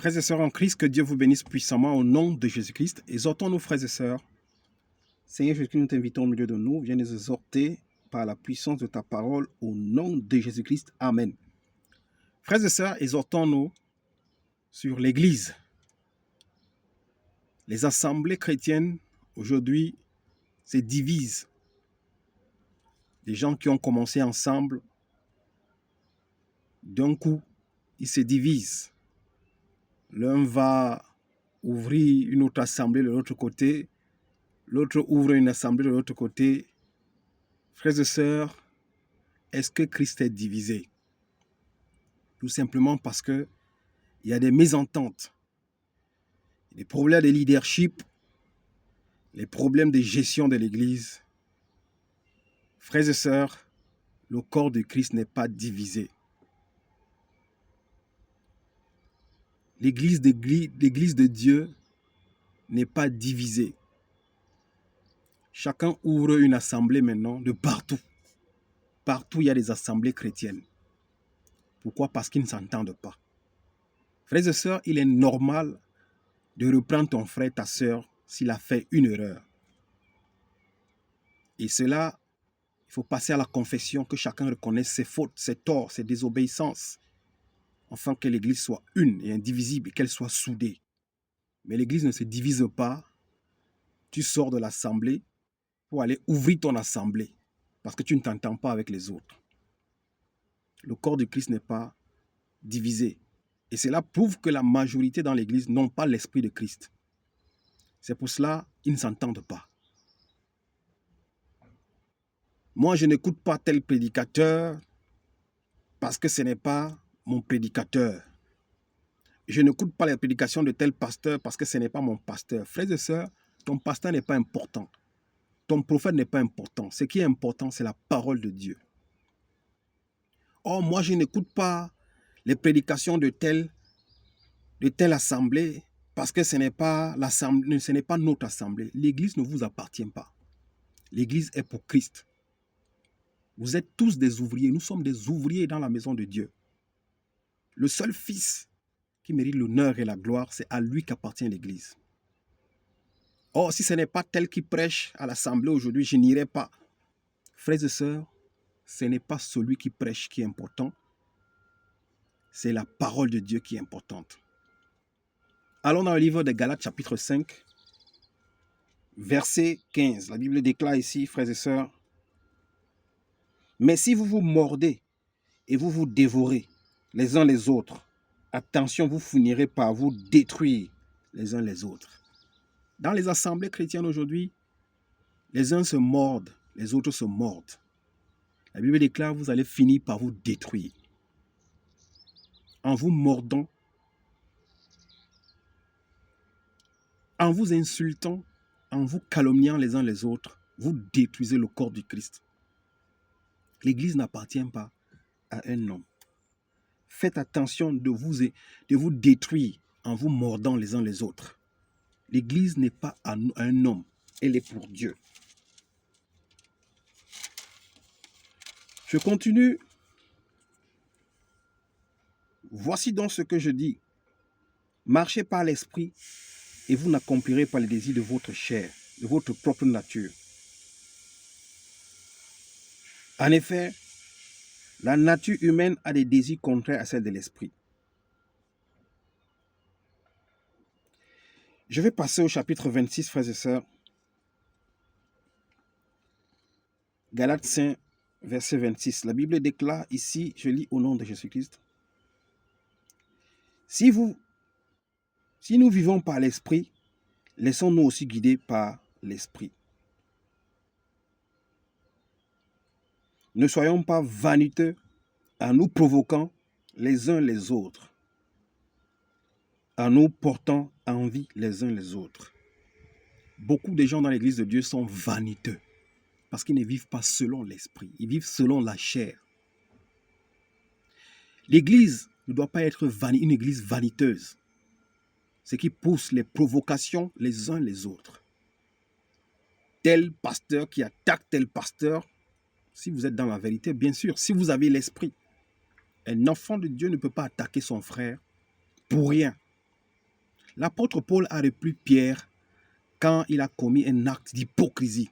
Frères et sœurs en Christ, que Dieu vous bénisse puissamment au nom de Jésus-Christ. Exhortons nos frères et sœurs. Seigneur Jésus-Christ, nous t'invitons au milieu de nous. Viens nous exhorter par la puissance de ta parole au nom de Jésus-Christ. Amen. Frères et sœurs, exhortons-nous sur l'Église. Les assemblées chrétiennes, aujourd'hui, se divisent. Des gens qui ont commencé ensemble, d'un coup, ils se divisent. L'un va ouvrir une autre assemblée de l'autre côté, l'autre ouvre une assemblée de l'autre côté. Frères et sœurs, est-ce que Christ est divisé? Tout simplement parce qu'il y a des mésententes, des problèmes de leadership, les problèmes de gestion de l'Église. Frères et sœurs, le corps de Christ n'est pas divisé. L'Église de Dieu n'est pas divisée. Chacun ouvre une assemblée maintenant de partout. Partout, il y a des assemblées chrétiennes. Pourquoi? Parce qu'ils ne s'entendent pas. Frères et sœurs, il est normal de reprendre ton frère, ta sœur, s'il a fait une erreur. Et cela, il faut passer à la confession, que chacun reconnaisse ses fautes, ses torts, ses désobéissances, afin que l'Église soit une et indivisible et qu'elle soit soudée. Mais l'Église ne se divise pas. Tu sors de l'assemblée pour aller ouvrir ton assemblée parce que tu ne t'entends pas avec les autres. Le corps de Christ n'est pas divisé. Et cela prouve que la majorité dans l'Église n'ont pas l'esprit de Christ. C'est pour cela qu'ils ne s'entendent pas. Moi, je n'écoute pas tel prédicateur parce que ce n'est pas mon prédicateur. Je n'écoute pas les prédications de tel pasteur parce que ce n'est pas mon pasteur. Frères et sœurs, ton pasteur n'est pas important. Ton prophète n'est pas important. Ce qui est important, c'est la parole de Dieu. Oh, moi, je n'écoute pas les prédications de telle assemblée parce que ce n'est pas notre assemblée. L'Église ne vous appartient pas. L'Église est pour Christ. Vous êtes tous des ouvriers. Nous sommes des ouvriers dans la maison de Dieu. Le seul Fils qui mérite l'honneur et la gloire, c'est à lui qu'appartient l'Église. Oh, si ce n'est pas tel qui prêche à l'assemblée aujourd'hui, je n'irai pas. Frères et sœurs, ce n'est pas celui qui prêche qui est important. C'est la parole de Dieu qui est importante. Allons dans le livre de Galates, chapitre 5, verset 15. La Bible déclare ici, frères et sœurs, « Mais si vous vous mordez et vous vous dévorez les uns les autres, attention, vous finirez par vous détruire les uns les autres. » Dans les assemblées chrétiennes aujourd'hui, les uns se mordent, les autres se mordent. La Bible déclare, vous allez finir par vous détruire. En vous mordant, en vous insultant, en vous calomniant les uns les autres, vous détruisez le corps du Christ. L'Église n'appartient pas à un homme. Faites attention de vous détruire en vous mordant les uns les autres. L'Église n'est pas à un homme, elle est pour Dieu. Je continue. Voici donc ce que je dis. Marchez par l'esprit et vous n'accomplirez pas les désirs de votre chair, de votre propre nature. En effet, la nature humaine a des désirs contraires à celle de l'esprit. Je vais passer au chapitre 26, frères et sœurs. Galates 5, verset 26. La Bible déclare ici, je lis au nom de Jésus-Christ. Si nous vivons par l'esprit, laissons-nous aussi guider par l'esprit. Ne soyons pas vaniteux en nous provoquant les uns les autres, en nous portant envie les uns les autres. Beaucoup de gens dans l'Église de Dieu sont vaniteux parce qu'ils ne vivent pas selon l'esprit, ils vivent selon la chair. L'Église ne doit pas être une église vaniteuse, ce qui pousse les provocations les uns les autres. Tel pasteur qui attaque tel pasteur, si vous êtes dans la vérité, bien sûr, si vous avez l'esprit, un enfant de Dieu ne peut pas attaquer son frère pour rien. L'apôtre Paul a repris Pierre quand il a commis un acte d'hypocrisie.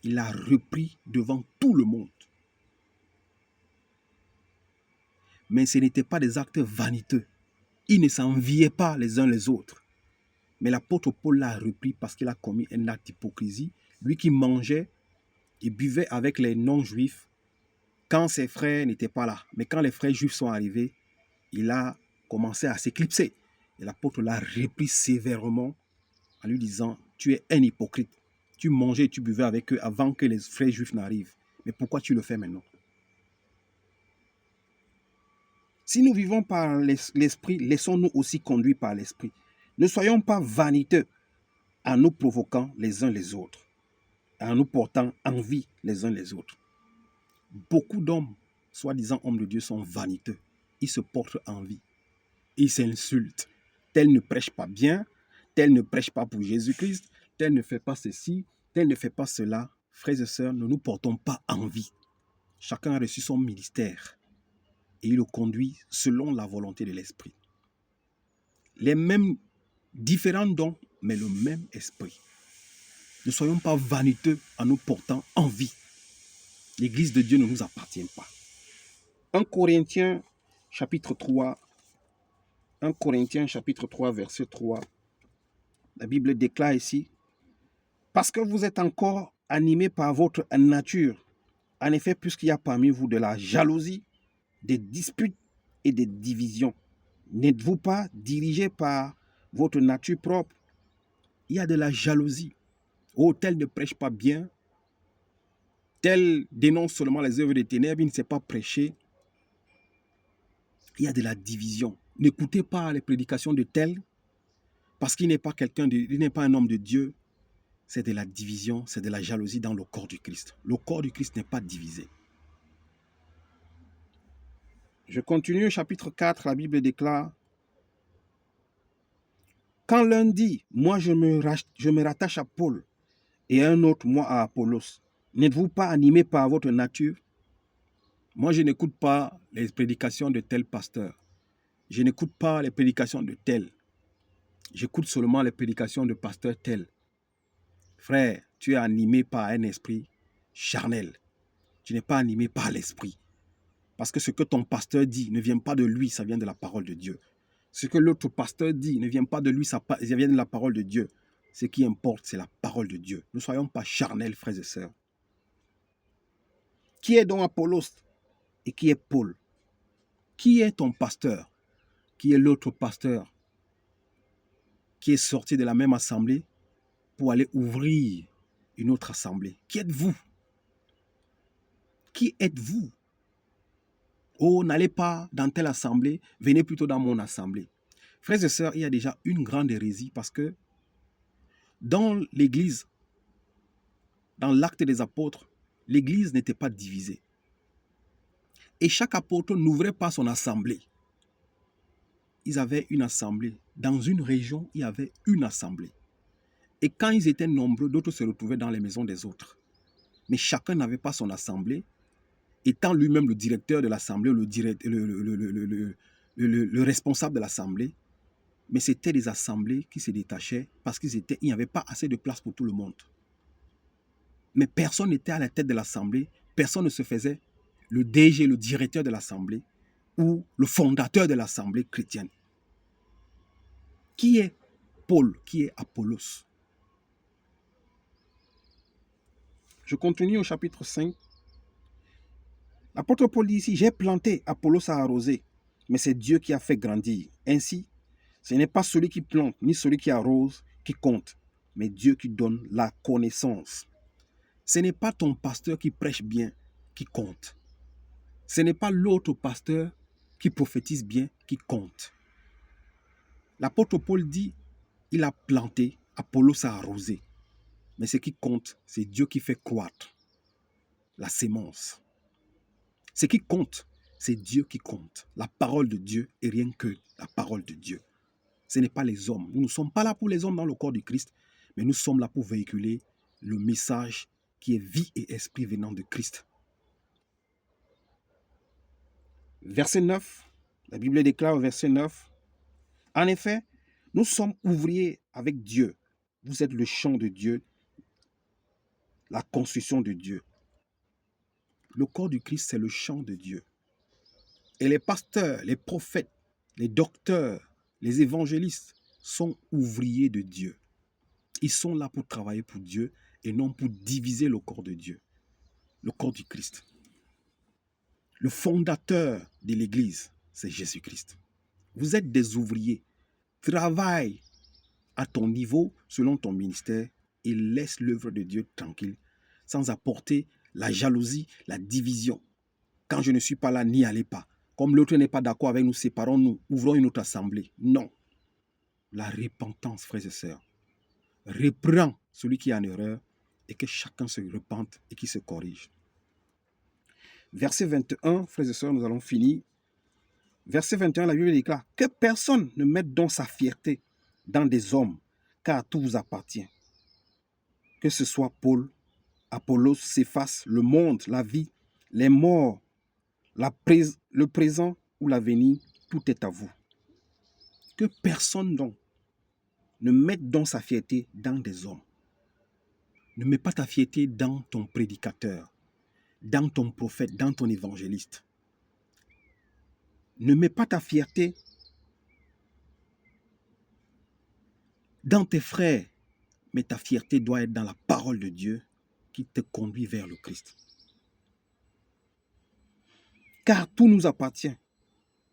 Il l'a repris devant tout le monde. Mais ce n'étaient pas des actes vaniteux. Ils ne s'enviaient pas les uns les autres. Mais l'apôtre Paul l'a repris parce qu'il a commis un acte d'hypocrisie. Lui qui mangeait et buvait avec les non-juifs quand ses frères n'étaient pas là. Mais quand les frères juifs sont arrivés, il a commencé à s'éclipser. Et l'apôtre l'a repris sévèrement en lui disant, tu es un hypocrite. Tu mangeais et tu buvais avec eux avant que les frères juifs n'arrivent. Mais pourquoi tu le fais maintenant? Si nous vivons par l'esprit, laissons-nous aussi conduire par l'esprit. Ne soyons pas vaniteux en nous provoquant les uns les autres, en nous portant envie les uns les autres. Beaucoup d'hommes, soi-disant hommes de Dieu, sont vaniteux. Ils se portent envie. Ils s'insultent. Tel ne prêche pas bien, tel ne prêche pas pour Jésus-Christ, tel ne fait pas ceci, tel ne fait pas cela. Frères et sœurs, ne nous portons pas envie. Chacun a reçu son ministère et il le conduit selon la volonté de l'Esprit. Les mêmes différents dons, mais le même esprit. Ne soyons pas vaniteux en nous portant envie. L'Église de Dieu ne nous appartient pas. 1 Corinthiens chapitre 3, 1 Corinthiens chapitre 3, verset 3. La Bible déclare ici, parce que vous êtes encore animés par votre nature. En effet, puisqu'il y a parmi vous de la jalousie, des disputes et des divisions, n'êtes-vous pas dirigés par votre nature propre? Il y a de la jalousie. Oh, tel ne prêche pas bien. Tel dénonce seulement les œuvres des ténèbres, il ne sait pas prêcher. Il y a de la division. N'écoutez pas les prédications de tel, parce qu'il n'est pas il n'est pas un homme de Dieu. C'est de la division, c'est de la jalousie dans le corps du Christ. Le corps du Christ n'est pas divisé. Je continue au chapitre 4, la Bible déclare, quand l'un dit, moi je me rattache à Paul, et un autre, moi à Apollos, n'êtes-vous pas animés par votre nature? Moi je n'écoute pas les prédications de tel pasteur. Je n'écoute pas les prédications de tel. J'écoute seulement les prédications de pasteur tel. Frère, tu es animé par un esprit charnel. Tu n'es pas animé par l'esprit. Parce que ce que ton pasteur dit ne vient pas de lui, ça vient de la parole de Dieu. Ce que l'autre pasteur dit ne vient pas de lui, ça vient de la parole de Dieu. Ce qui importe, c'est la parole de Dieu. Ne soyons pas charnels, frères et sœurs. Qui est donc Apollos et qui est Paul? Qui est ton pasteur? Qui est l'autre pasteur qui est sorti de la même assemblée pour aller ouvrir une autre assemblée? Qui êtes-vous? Qui êtes-vous? Oh, n'allez pas dans telle assemblée, venez plutôt dans mon assemblée. Frères et sœurs, il y a déjà une grande hérésie parce que dans l'Église, dans l'acte des apôtres, l'Église n'était pas divisée. Et chaque apôtre n'ouvrait pas son assemblée. Ils avaient une assemblée. Dans une région, il y avait une assemblée. Et quand ils étaient nombreux, d'autres se retrouvaient dans les maisons des autres. Mais chacun n'avait pas son assemblée. Étant lui-même le directeur de l'assemblée, le responsable de l'assemblée, mais c'était des assemblées qui se détachaient parce qu'il n'y avait pas assez de place pour tout le monde. Mais personne n'était à la tête de l'assemblée, personne ne se faisait le DG, le directeur de l'assemblée ou le fondateur de l'assemblée chrétienne. Qui est Paul? Qui est Apollos? Je continue au chapitre 5. L'apôtre Paul dit ici, j'ai planté, Apollos a arrosé, mais c'est Dieu qui a fait grandir. Ainsi, ce n'est pas celui qui plante, ni celui qui arrose qui compte, mais Dieu qui donne la connaissance. Ce n'est pas ton pasteur qui prêche bien qui compte. Ce n'est pas l'autre pasteur qui prophétise bien qui compte. L'apôtre Paul dit, il a planté, Apollos a arrosé. Mais ce qui compte, c'est Dieu qui fait croître la sémence. Ce qui compte, c'est Dieu qui compte. La parole de Dieu et rien que la parole de Dieu. Ce n'est pas les hommes. Nous ne sommes pas là pour les hommes dans le corps du Christ, mais nous sommes là pour véhiculer le message qui est vie et esprit venant de Christ. Verset 9, la Bible déclare au verset 9, en effet, Nous sommes ouvriers avec Dieu. Vous êtes le champ de Dieu, la construction de Dieu. Le corps du Christ, c'est le champ de Dieu. Et les pasteurs, les prophètes, les docteurs, les évangélistes sont ouvriers de Dieu. Ils sont là pour travailler pour Dieu et non pour diviser le corps de Dieu, le corps du Christ. Le fondateur de l'Église, c'est Jésus-Christ. Vous êtes des ouvriers. Travaille à ton niveau, selon ton ministère, et laisse l'œuvre de Dieu tranquille, sans apporter la jalousie, la division. Quand je ne suis pas là, n'y allez pas. Comme l'autre n'est pas d'accord avec nous, séparons-nous, ouvrons une autre assemblée. Non. La repentance, frères et sœurs, reprend celui qui est en erreur et que chacun se repente et qui se corrige. Verset 21, frères et sœurs, nous allons finir. Verset 21, la Bible déclare que personne ne mette donc sa fierté dans des hommes, car tout vous appartient. Que ce soit Paul, Apollos, Céphas, le monde, la vie, les morts, le présent ou l'avenir, tout est à vous. Que personne donc ne mette donc sa fierté dans des hommes. Ne mets pas ta fierté dans ton prédicateur, dans ton prophète, dans ton évangéliste. Ne mets pas ta fierté dans tes frères, mais ta fierté doit être dans la parole de Dieu qui te conduit vers le Christ. Car tout nous appartient.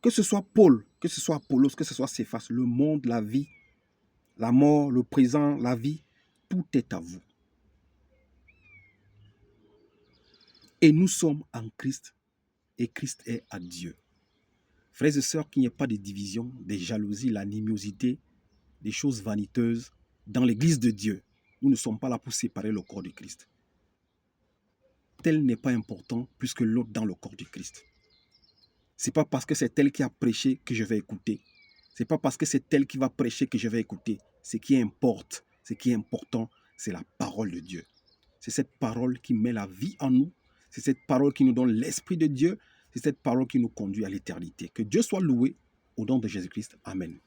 Que ce soit Paul, que ce soit Apollos, que ce soit Céphas, le monde, la vie, la mort, le présent, la vie, tout est à vous. Et nous sommes en Christ et Christ est à Dieu. Frères et sœurs, qu'il n'y ait pas de division, des jalousies, l'animosité, des choses vaniteuses dans l'Église de Dieu. Nous ne sommes pas là pour séparer le corps du Christ. Tel n'est pas important plus que l'autre dans le corps du Christ. Ce n'est pas parce que c'est elle qui a prêché que je vais écouter. Ce n'est pas parce que c'est elle qui va prêcher que je vais écouter. Ce qui importe, ce qui est important, c'est la parole de Dieu. C'est cette parole qui met la vie en nous. C'est cette parole qui nous donne l'Esprit de Dieu. C'est cette parole qui nous conduit à l'éternité. Que Dieu soit loué au nom de Jésus-Christ. Amen.